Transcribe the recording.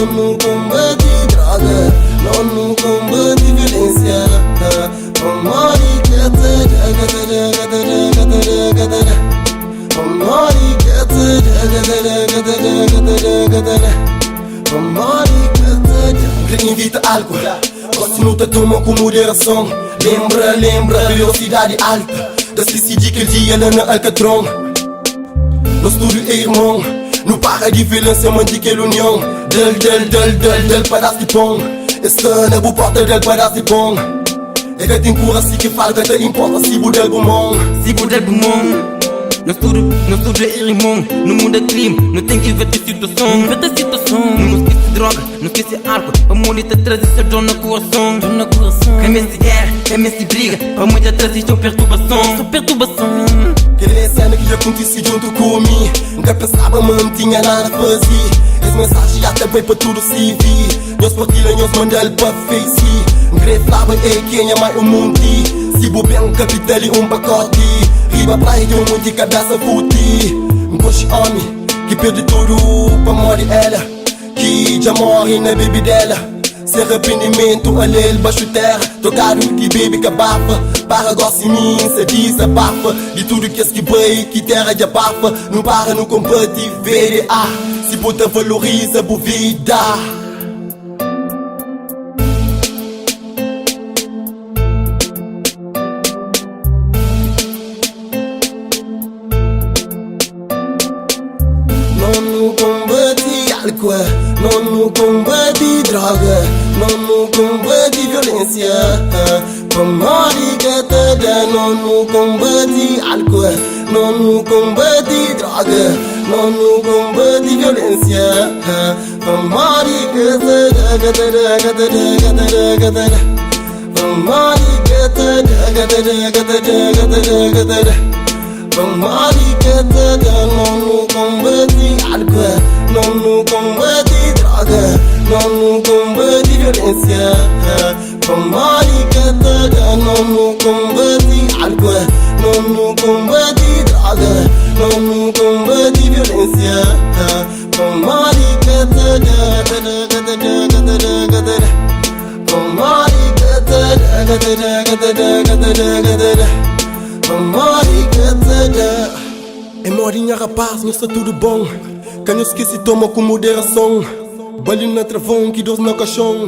não combate droga, não combate violência. Amori que invita álcool, continua a tomar com moderação. Lembra, velocidade alta. Decidi aquele dia lá na Alcatron. No estúdio é irmão, no para de violência, mande aquela união. Del pedaço de pão. Esta na boa porta del pedaço de pão. É que tem cura se que fala que te importa se budel bumão. No estúdio é irmão, no mundo é crime, não tem que ver a situação. Não esquece droga, não esquece álcool, pra mulher trazer essa dor no coração. Quem me se guerra, quem me se briga, pra mulher trazer esta perturbação. Aquele cena que já aconteceu junto comigo, nunca pensava, mas não tinha nada a fazer. Esse mensagem já também para tudo se vir. Nós partilham, nós mandam para face. Grefava é quem é mais um monte. Se bobear capital e pacote. Riba praia de monte de cabeça futi. Coche homem, que perde tudo pra morrer ela. Que já morre na baby dela. Sem arrependimento, alheio baixo terra. Trocado de baby que abafa. Para gosto em mim, se desabafa. De tudo que esse que veio, que terra de abafa. Não para, não combate, ver. Se puta valoriza a vida. Não combate álcool, não combate droga, não combate violência. Amori que te dá, não combate álcool, não combate droga, não combate violência. Amori que te dá, Amori que te dá. Amori que te dá, não combate álcool, não combate droga, não combate violência. Amori que te dá, não combate álcool, não combate droga, não combate violência. Amori que te dá, Amori que te dá. Amori que te dá. É morinha rapaz, não está tudo bom. Quem não esquece toma com moderação. Balinho na travão, que Deus no caixão.